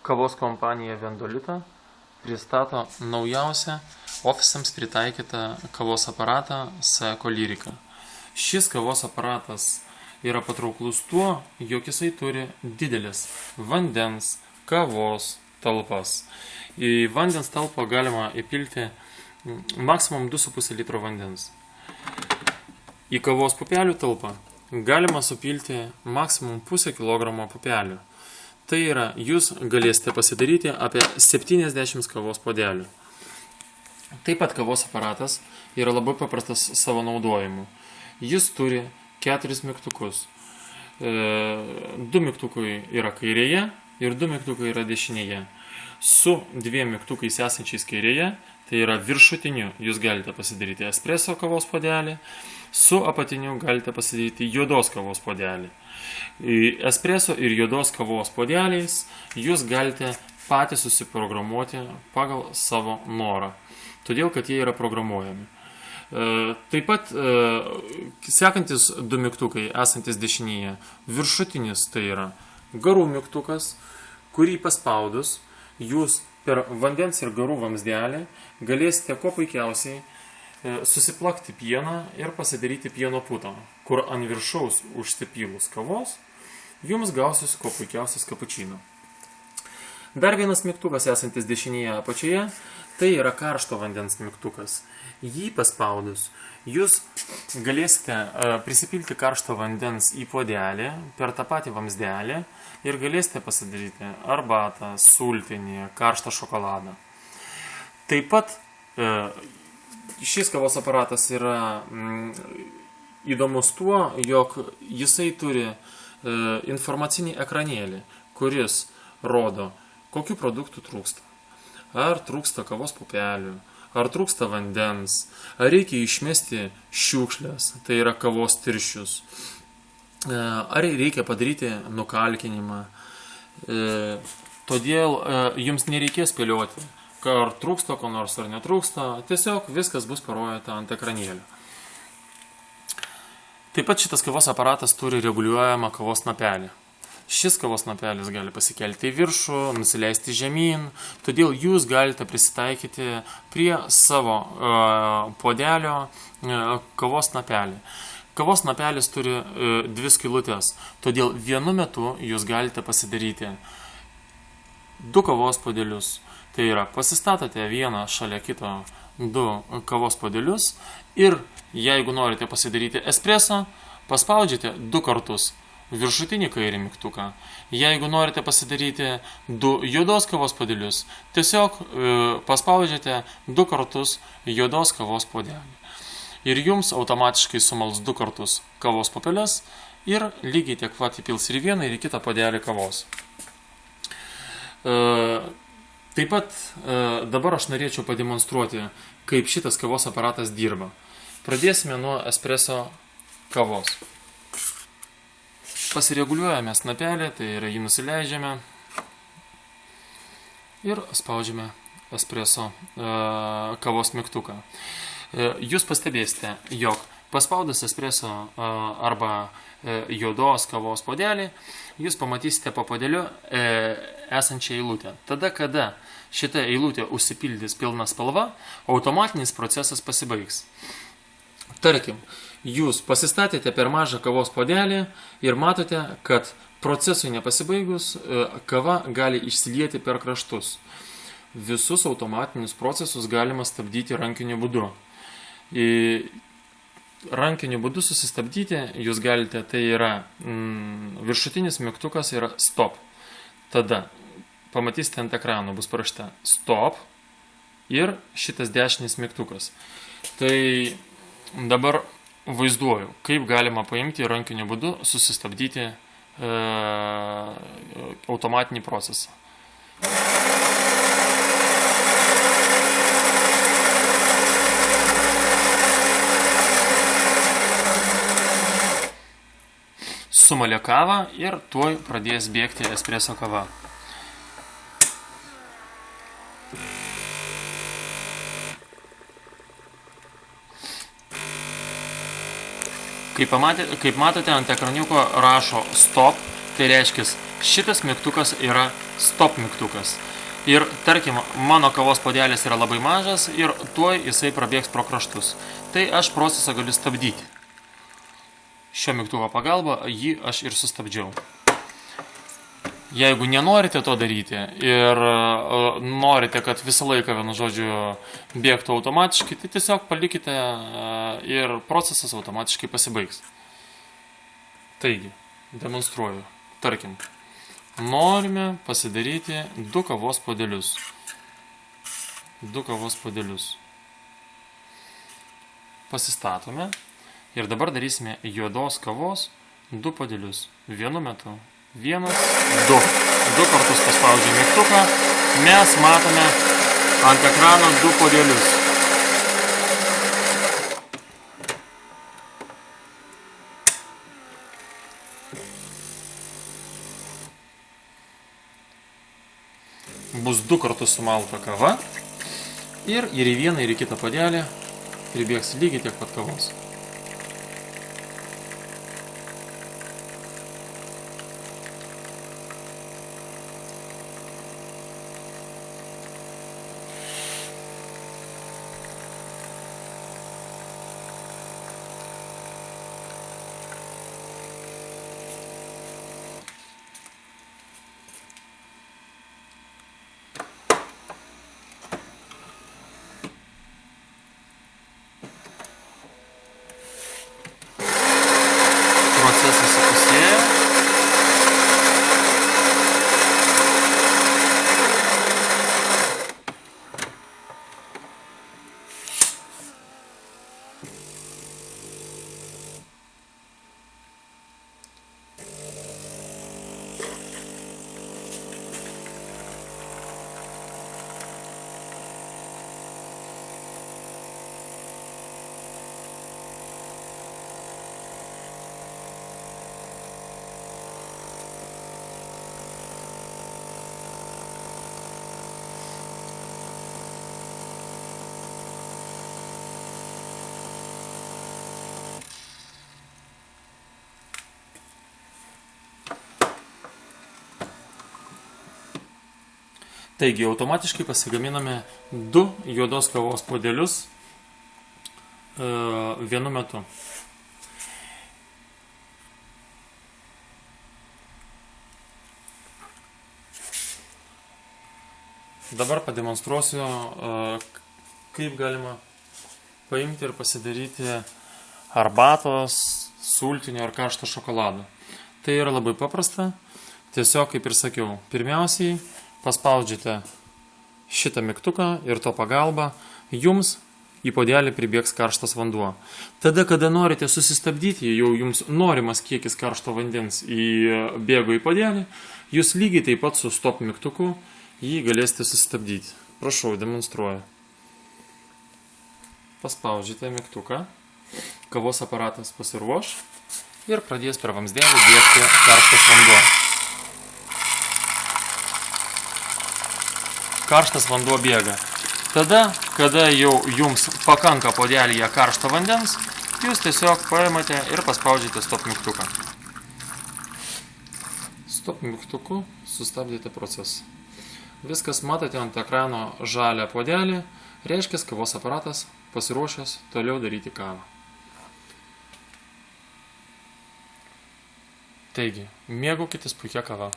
Kavos kompanija Vendolita pristato naujausią ofisams pritaikytą kavos aparatą Seco Lyrica. Šis kavos aparatas yra patrauklus tuo, jog jisai turi didelis vandens, kavos talpas. Į vandens talpą galima įpilti maksimum 2,5 litro vandens. Į kavos pupelių talpą galima supilti maksimum 0,5 kg pupelių. Tai yra, jūs galėsite pasidaryti apie 70 kavos puodelių. Taip pat kavos aparatas yra labai paprastas savo naudojimu. Jis turi 4 mygtukus. 2 mygtukai yra kairėje ir 2 mygtukai yra dešinėje. Su 2 mygtukais esančiais kairėje, tai yra viršutiniu, jūs galite pasidaryti espresso kavos puodelį, su apatiniu galite pasidaryti juodos kavos puodelį. Espresso ir juodos kavos puodeliais jūs galite patys susiprogramuoti pagal savo norą, todėl kad jie yra programuojami. Taip pat sekantis 2 mygtukai esantis dešinėje, viršutinis tai yra garų mygtukas, kurį paspaudus jūs per vandens ir garų vamzdelį galėsite kuo puikiausiai susiplakti pieną ir pasidaryti pieno putą, kur ant viršaus užsipylus kavos jums gausis kuo puikiausias kapučino. Dar vienas mygtukas esantis dešinėje apačioje, tai yra karšto vandens mygtukas. Jį paspaudus jūs galėsite prisipilti karšto vandens į puodelį per tą patį vamzdelį ir galėsite pasidaryti arbatą, sultinį, karštą šokoladą. Taip pat šis kavos aparatas yra įdomus tuo, jog jisai turi informacinį ekranėlį, kuris rodo, kokių produktų trūksta. Ar trūksta kavos pupelių, ar trūksta vandens, ar reikia išmesti šiukšlės, tai yra kavos tirščius, ar reikia padaryti nukalkinimą. Todėl jums nereikės spėlioti, ar trūksta ko nors ar netrūksta, tiesiog viskas bus parodyta ant ekranėlio. Taip pat šitas kavos aparatas turi reguliuojamą kavos napelį. Šis kavos napelis gali pasikelti į viršų, nusileisti žemyn, todėl jūs galite prisitaikyti prie savo puodelio kavos napelį. Kavos napelis turi 2 skylutes, todėl vienu metu jūs galite pasidaryti 2 kavos puodelius. Tai yra, pasistatote vieną šalia kito 2 kavos puodelius ir jeigu norite pasidaryti espresso, paspaudžiate 2 kartus viršutinį kairį mygtuką. Jeigu norite pasidaryti 2 juodos kavos puodelius, tiesiog paspaudžiate 2 kartus juodos kavos puodelį. Ir jums automatiškai sumals 2 kartus kavos pupeles ir lygiai tiek pat įpils ir vieną ir į kitą puodelį kavos. Taip pat dabar aš norėčiau pademonstruoti, kaip šitas kavos aparatas dirba. Pradėsime nuo espresso kavos. Pasireguliuojame snapelį, tai yra jį nusileidžiame ir spaudžiame espresso kavos mygtuką. Jūs pastebėsite, jog paspaudus espresso arba juodos kavos puodelį, jūs pamatysite po puodeliu esančią eilutę. Tada, kada šita eilutė užsipildys pilna spalva, automatinis procesas pasibaigs. Tarkim, jūs pasistatėte per mažą kavos puodelį ir matote, kad procesui nepasibaigus kava gali išsilieti per kraštus. Visus automatinius procesus galima stabdyti rankiniu būdu. Rankiniu būdu susistabdyti jūs galite, tai yra viršutinis mygtukas yra stop. Tada pamatysite ant ekrano bus parašyta stop ir šitas dešinis mygtukas. Tai dabar vaizduoju, kaip galima paimti rankiniu būdu susistabdyti automatinį procesą. Sumalė kavą ir tuoj pradės bėgti espresso kava. Kaip matote, ant ekraniuko rašo stop, tai reiškia šitas mygtukas yra stop mygtukas. Ir tarkim, mano kavos puodelis yra labai mažas ir tuoj jisai prabėgs pro kraštus. Tai aš procesą galiu stabdyti. Šio mygtuko pagalba jį aš ir sustabdžiau. Jeigu nenorite to daryti ir norite, kad visą laiką, vienu žodžiu, bėgtų automatiškai, tai tiesiog palikite ir procesas automatiškai pasibaigs. Taigi, demonstruoju. Tarkim, norime pasidaryti 2 kavos puodelius. 2 kavos puodelius. Pasistatome ir dabar darysime juodos kavos 2 puodelius. Vienu metu. 1, 2. 2 kartus paspaudžiame mygtuką. Mes matome ant ekrano 2 puodelius. Bus 2 kartus sumalta kava ir į vieną ir į kitą puodelį pribėgs lygiai tiek pat kavos. Procesas įpusėjo. Taigi, automatiškai pasigaminame 2 juodos kavos puodelius vienu metu. Dabar pademonstruosiu, kaip galima paimti ir pasidaryti arbatos, sultinio ar karšto šokolado. Tai yra labai paprasta. Tiesiog, kaip ir sakiau, pirmiausiai paspaudžiate šitą mygtuką ir to pagalba jums į puodelį pribėgs karštas vanduo. Tada, kada norite susistabdyti, jau jums norimas kiekis karšto vandens bėgo į puodelį, jūs lygiai taip pat su stop mygtuku jį galėsite susistabdyti. Prašau, demonstruoju. Paspaudžiate mygtuką, kavos aparatas pasiruoš ir pradės per vamzdelį bėgti karštas vanduo. Karštas vanduo bėga. Tada, kada jau jums pakanka puodelyje karšto vandens, jūs tiesiog paimate ir paspaudžiate stop mygtuką. Stop mygtuku sustabdėte procesą. Viskas matote ant ekrano žalią puodelį, reiškia, kavos aparatas pasiruošęs toliau daryti kavą. Taigi, mėgaukitės puikia kava.